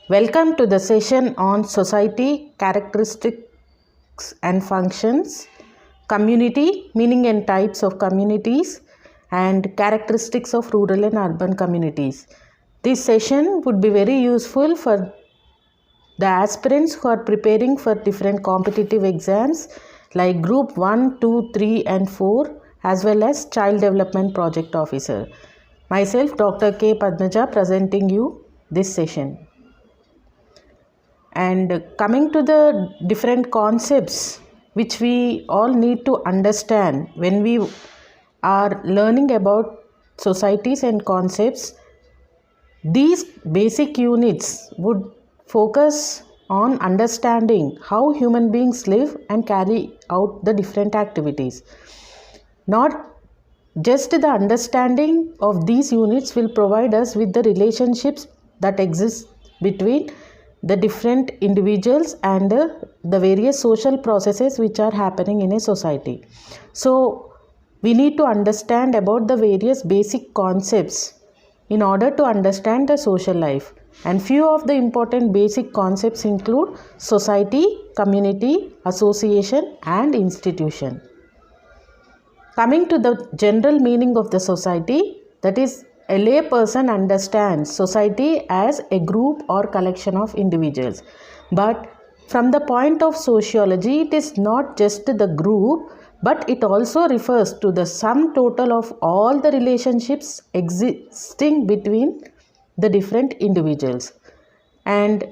Welcome to the session on society, characteristics and functions, community, meaning and types of communities, and characteristics of rural and urban communities. This session would be very useful for the aspirants who are preparing for different competitive exams like Group 1, 2, 3 and 4 as well as Child Development Project Officer. Myself, Dr. K. Padmaja, presenting you this session. And coming to the different concepts which we all need to understand when we are learning about societies and concepts, these basic units would focus on understanding how human beings live and carry out the different activities. Not just the understanding of these units will provide us with the relationships that exist between the different individuals and the various social processes which are happening in a society. So we need to understand about the various basic concepts in order to understand the social life. And few of the important basic concepts include society, community, association and institution. Coming to the general meaning of the society, that is, a lay person understands society as a group or collection of individuals. But from the point of sociology, it is not just the group, but it also refers to the sum total of all the relationships existing between the different individuals. And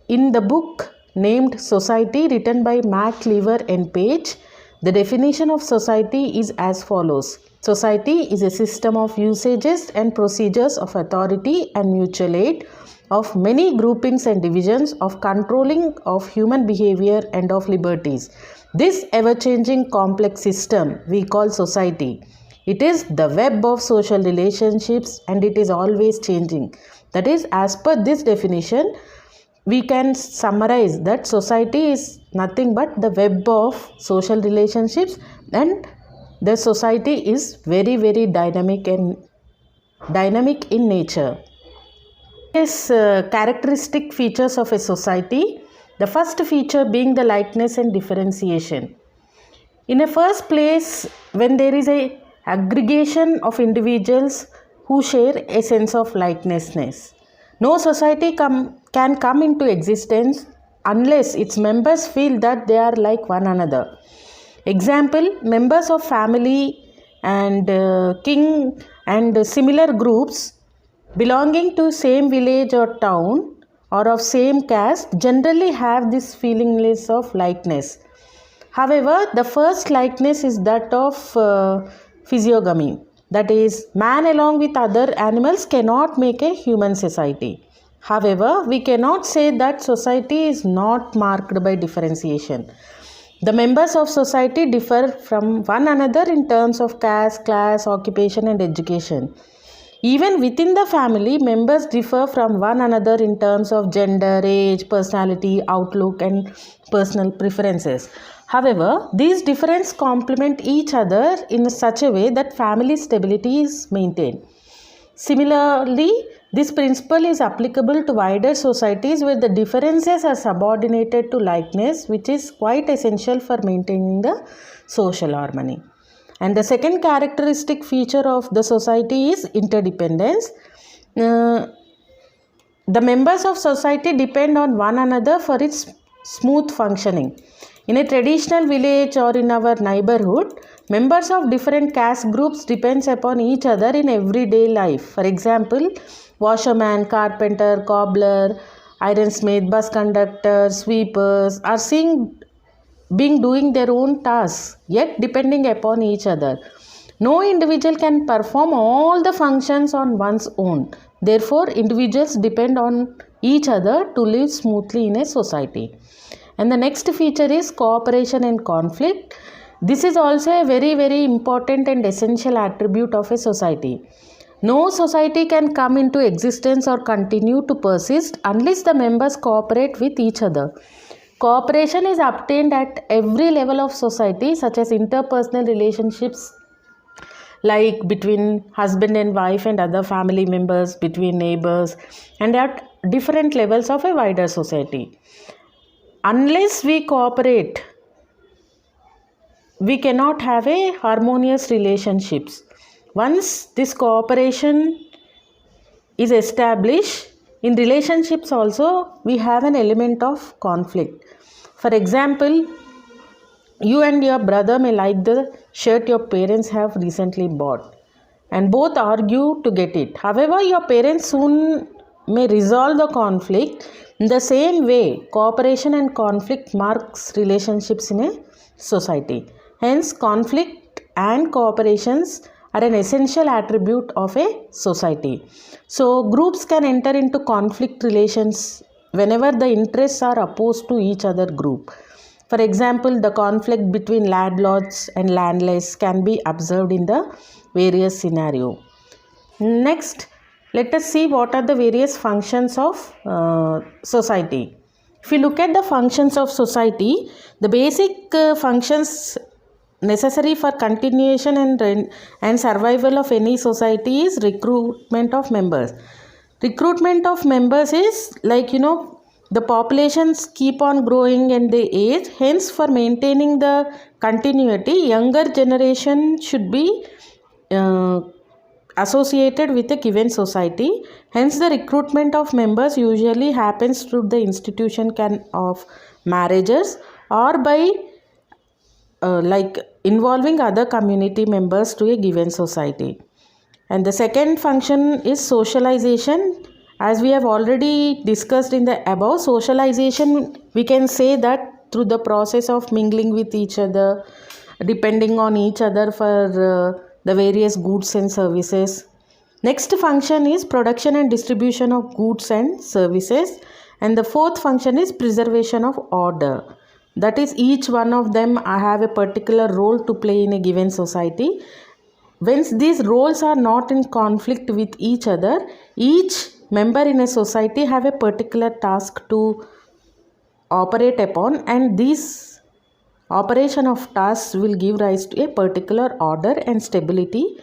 in the book named Society, written by Matt Lever and Page, the definition of society is as follows. Society is a system of usages and procedures of authority and mutual aid of many groupings and divisions of controlling of human behavior and of liberties. This ever-changing complex system we call society. It is the web of social relationships and it is always changing. That is, as per this definition, we can summarize that society is nothing but the web of social relationships, and the society is very dynamic in nature. Yes, characteristic features of a society. The first feature being the likeness and differentiation. In a first place, when there is a aggregation of individuals who share a sense of likenessness, no society can come into existence unless its members feel that they are like one another. Example, members of family and king and similar groups belonging to same village or town or of same caste generally have this feelingness of likeness. However, the first likeness is that of physiognomy. That is, man along with other animals cannot make a human society. However, we cannot say that society is not marked by differentiation. The members of society differ from one another in terms of caste, class, occupation and education. Even within the family, members differ from one another in terms of gender, age, personality, outlook and personal preferences. However, these differences complement each other in such a way that family stability is maintained. Similarly, this principle is applicable to wider societies where the differences are subordinated to likeness, which is quite essential for maintaining the social harmony. And the second characteristic feature of the society is interdependence. The members of society depend on one another for its smooth functioning. In a traditional village or in our neighborhood, members of different caste groups depend upon each other in everyday life. For example, washerman, carpenter, cobbler, ironsmith, bus conductor, sweepers are doing their own tasks, yet depending upon each other. No individual can perform all the functions on one's own. Therefore, individuals depend on each other to live smoothly in a society. And the next feature is cooperation and conflict. This is also a very important and essential attribute of a society. No society can come into existence or continue to persist unless the members cooperate with each other. Cooperation is obtained at every level of society, such as interpersonal relationships like between husband and wife and other family members, between neighbors, and at different levels of a wider society. Unless we cooperate, we cannot have a harmonious relationships. Once this cooperation is established, in relationships also we have an element of conflict. For example, you and your brother may like the shirt your parents have recently bought and both argue to get it. However, your parents soon may resolve the conflict. In the same way, cooperation and conflict marks relationships in a society. Hence, conflict and cooperations are an essential attribute of a society. So, groups can enter into conflict relations whenever the interests are opposed to each other group. For example, the conflict between landlords and landless can be observed in the various scenarios. Next, let us see what are the various functions of society. If you look at the functions of society, the basic functions necessary for continuation and survival of any society is recruitment of members. Recruitment of members is like, the populations keep on growing and they age. Hence, for maintaining the continuity, younger generation should be associated with a given society. Hence, the recruitment of members usually happens through the institution of marriages or by involving other community members to a given society. And the second function is socialization. As we have already discussed in the above, socialization, we can say that through the process of mingling with each other, depending on each other for the various goods and services. Next function is production and distribution of goods and services. And the fourth function is preservation of order. That is, each one of them have a particular role to play in a given society. When these roles are not in conflict with each other, each member in a society have a particular task to operate upon, and this operation of tasks will give rise to a particular order and stability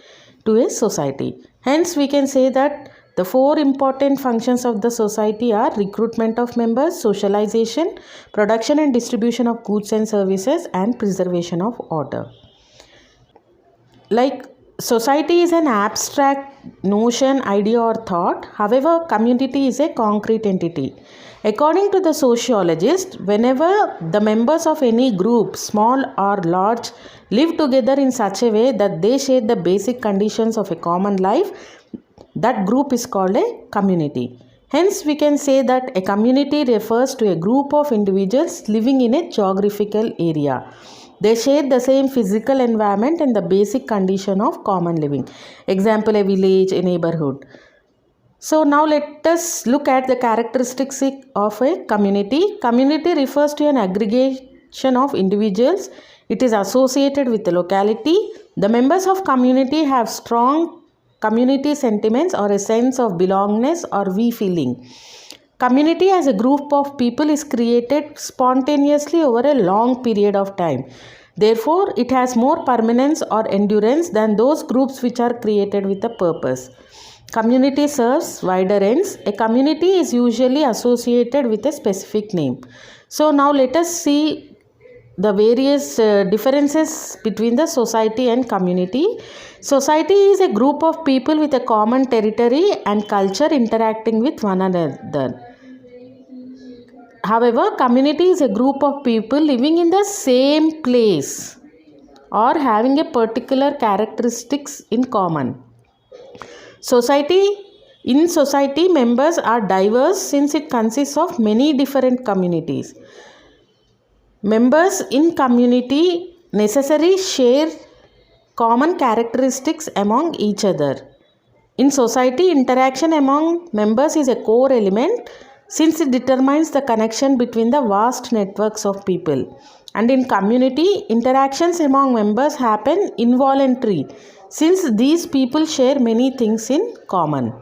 to a society. Hence, we can say that the four important functions of the society are recruitment of members, socialization, production and distribution of goods and services, and preservation of order. Like, society is an abstract notion, idea or thought. However, community is a concrete entity. According to the sociologist, whenever the members of any group, small or large, live together in such a way that they share the basic conditions of a common life, that group is called a community. Hence, we can say that a community refers to a group of individuals living in a geographical area. They share the same physical environment and the basic condition of common living. Example, a village, a neighborhood. So now let us look at the characteristics of a community. Community refers to an aggregation of individuals. It is associated with the locality. The members of community have strong community sentiments or a sense of belongingness or we feeling. Community as a group of people is created spontaneously over a long period of time. Therefore, it has more permanence or endurance than those groups which are created with a purpose. Community serves wider ends. A community is usually associated with a specific name. So now let us see the various differences between the society and community. Society is a group of people with a common territory and culture interacting with one another. However, community is a group of people living in the same place or having a particular characteristics in common. In society, members are diverse since it consists of many different communities. Members in community necessarily share common characteristics among each other. In society, interaction among members is a core element since it determines the connection between the vast networks of people. And in community, interactions among members happen involuntarily since these people share many things in common.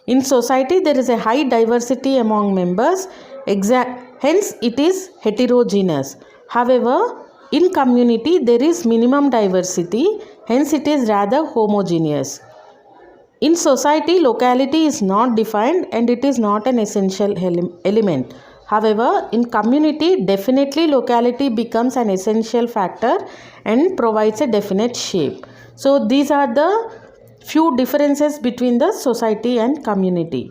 In society, there is a high diversity among members, hence it is heterogeneous. However, in community, there is minimum diversity, hence it is rather homogeneous. In society, locality is not defined and it is not an essential element. However, in community, definitely locality becomes an essential factor and provides a definite shape. So, these are the few differences between the society and community.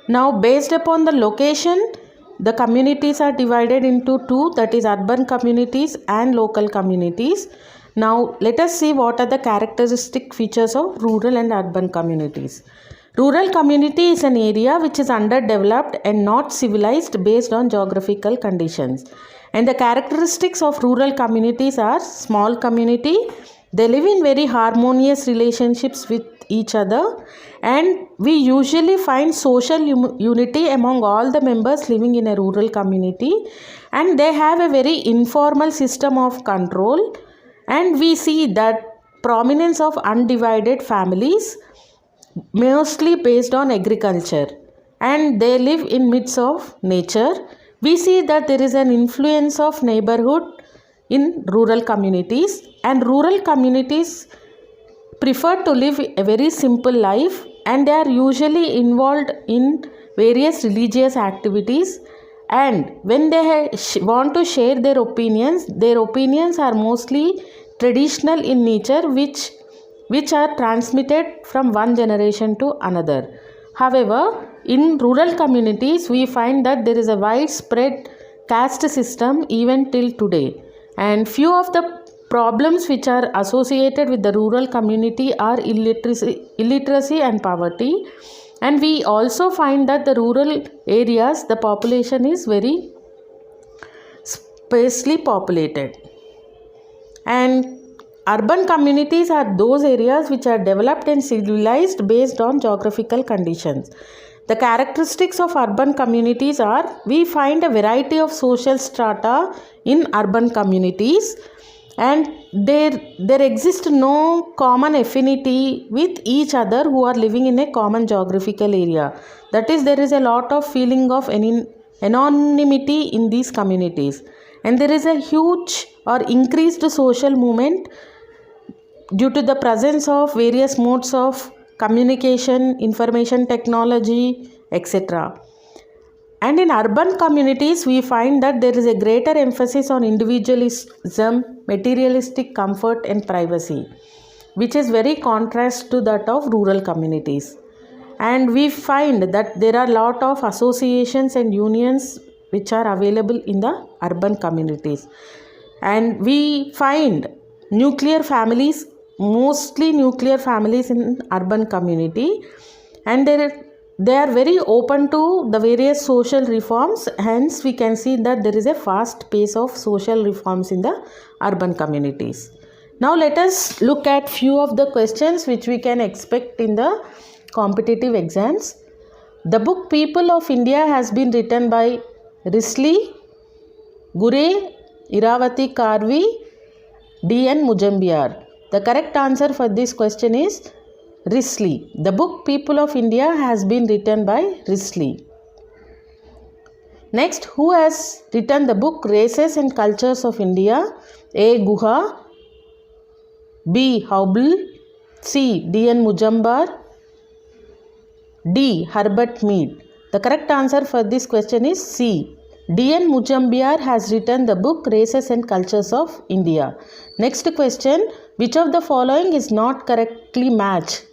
Now, based upon the location, the communities are divided into two, that is urban communities and local communities. Now, let us see what are the characteristic features of rural and urban communities. Rural community is an area which is underdeveloped and not civilized based on geographical conditions. And the characteristics of rural communities are small community. They live in very harmonious relationships with each other, and we usually find social unity among all the members living in a rural community, and they have a very informal system of control, and we see that prominence of undivided families mostly based on agriculture, and they live in midst of nature. We see that there is an influence of neighborhood in rural communities, and rural communities prefer to live a very simple life, and they are usually involved in various religious activities, and when they want to share their opinions are mostly traditional in nature, which are transmitted from one generation to another. However, in rural communities we find that there is a widespread caste system even till today, and few of the problems which are associated with the rural community are illiteracy and poverty, and we also find that the rural areas the population is very sparsely populated, and urban communities are those areas which are developed and civilized based on geographical conditions. The characteristics of urban communities are, we find a variety of social strata in urban communities, and there exists no common affinity with each other who are living in a common geographical area. That is, there is a lot of feeling of anonymity in these communities, and there is a huge or increased social movement due to the presence of various modes of communication, information technology, etc. And in urban communities, we find that there is a greater emphasis on individualism, materialistic comfort and privacy, which is very contrast to that of rural communities. And we find that there are a lot of associations and unions which are available in the urban communities. And we find nuclear families, mostly nuclear families in urban community, and they are very open to the various social reforms. Hence we can see that there is a fast pace of social reforms in the urban communities. Now let us look at few of the questions which we can expect in the competitive exams. The book People of India has been written by Risley, Gure, Iravati Karvi, D.N. Mujambiar. The correct answer for this question is Risley. The book People of India has been written by Risley. Next, who has written the book Races and Cultures of India? A. Guha, B. Hauble, C. D.N. Mujambar, D. Herbert Mead. The correct answer for this question is C. D.N. Mujambiar has written the book Races and Cultures of India. Next question, which of the following is not correctly matched?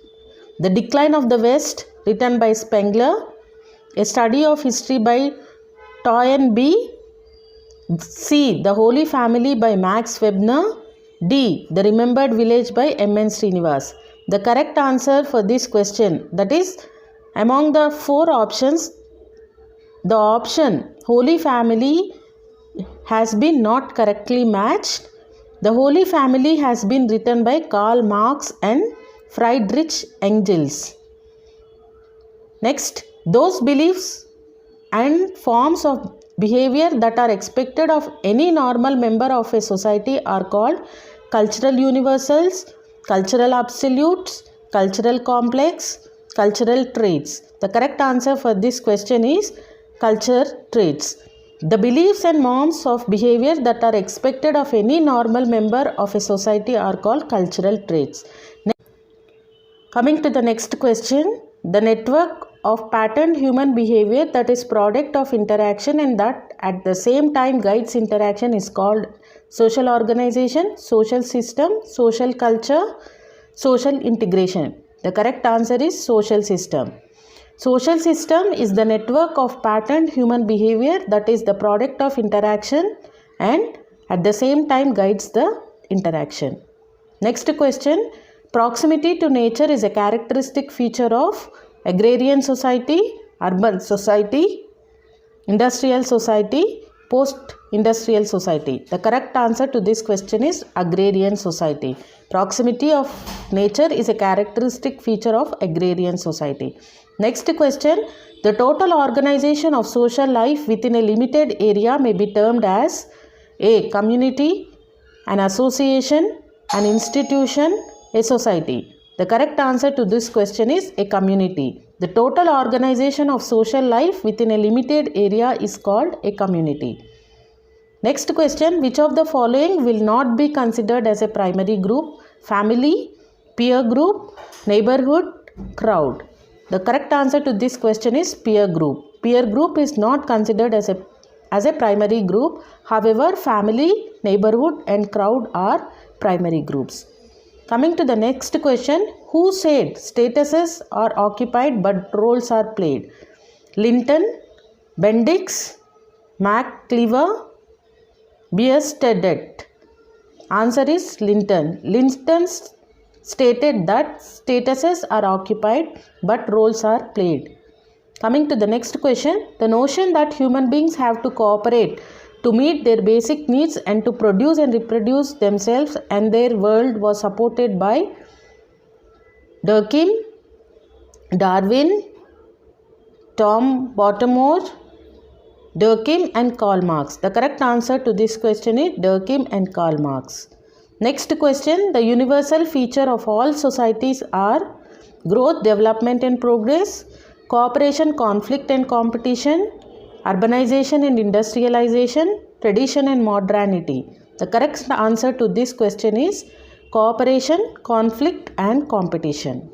The Decline of the West, written by Spengler, A Study of History by Toynbee, C. The Holy Family by Max Weber, D. The Remembered Village by M.N. Srinivas. The correct answer for this question, that is, among the four options, the option Holy Family has been not correctly matched. The Holy Family has been written by Karl Marx and Friedrich Engels. Next, those beliefs and forms of behavior that are expected of any normal member of a society are called cultural universals, cultural absolutes, cultural complex, cultural traits. The correct answer for this question is culture traits. The beliefs and norms of behavior that are expected of any normal member of a society are called cultural traits. Coming to the next question, the network of patterned human behavior that is product of interaction and that at the same time guides interaction is called social organization, social system, social culture, social integration. The correct answer is social system. Social system is the network of patterned human behavior that is the product of interaction and at the same time guides the interaction. Next question, proximity to nature is a characteristic feature of agrarian society, urban society, industrial society, post-industrial society. The correct answer to this question is agrarian society. Proximity of nature is a characteristic feature of agrarian society. Next question, the total organization of social life within a limited area may be termed as a community, an association, an institution, a society. The correct answer to this question is a community. The total organization of social life within a limited area is called a community. Next question, which of the following will not be considered as a primary group? Family, peer group, neighborhood, crowd. The correct answer to this question is peer group. Peer group is not considered as a primary group. However, family, neighborhood and crowd are primary groups. Coming to the next question, who said statuses are occupied but roles are played? Linton, Bendix, McCleaver, Bierstedt. Answer is Linton. Linton stated that statuses are occupied but roles are played. Coming to the next question, the notion that human beings have to cooperate to meet their basic needs and to produce and reproduce themselves and their world was supported by Durkheim, Darwin, Tom Baltimore, Durkheim and Karl Marx. The correct answer to this question is Durkheim and Karl Marx. Next question, the universal feature of all societies are growth, development and progress, cooperation, conflict and competition, urbanization and industrialization, tradition and modernity. The correct answer to this question is cooperation, conflict and competition.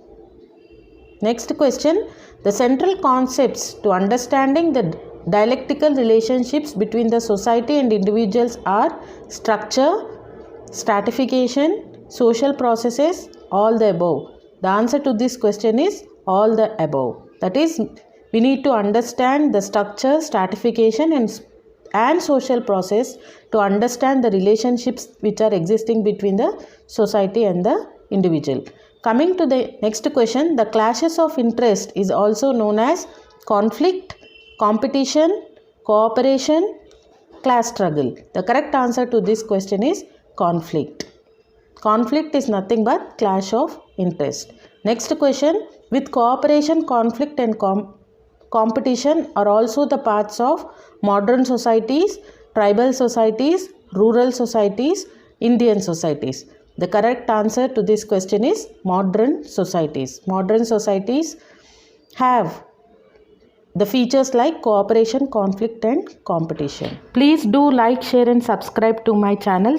Next question, the central concepts to understanding the dialectical relationships between the society and individuals are structure, stratification, social processes, all the above. The answer to this question is all the above. That is, we need to understand the structure, stratification and social process to understand the relationships which are existing between the society and the individual. Coming to the next question, the clashes of interest is also known as conflict, competition, cooperation, class struggle. The correct answer to this question is conflict. Conflict is nothing but clash of interest. Next question, with cooperation, conflict and competition are also the parts of modern societies, tribal societies, rural societies, Indian societies. The correct answer to this question is modern societies. Modern societies have the features like cooperation, conflict and competition. Please do like, share and subscribe to my channel.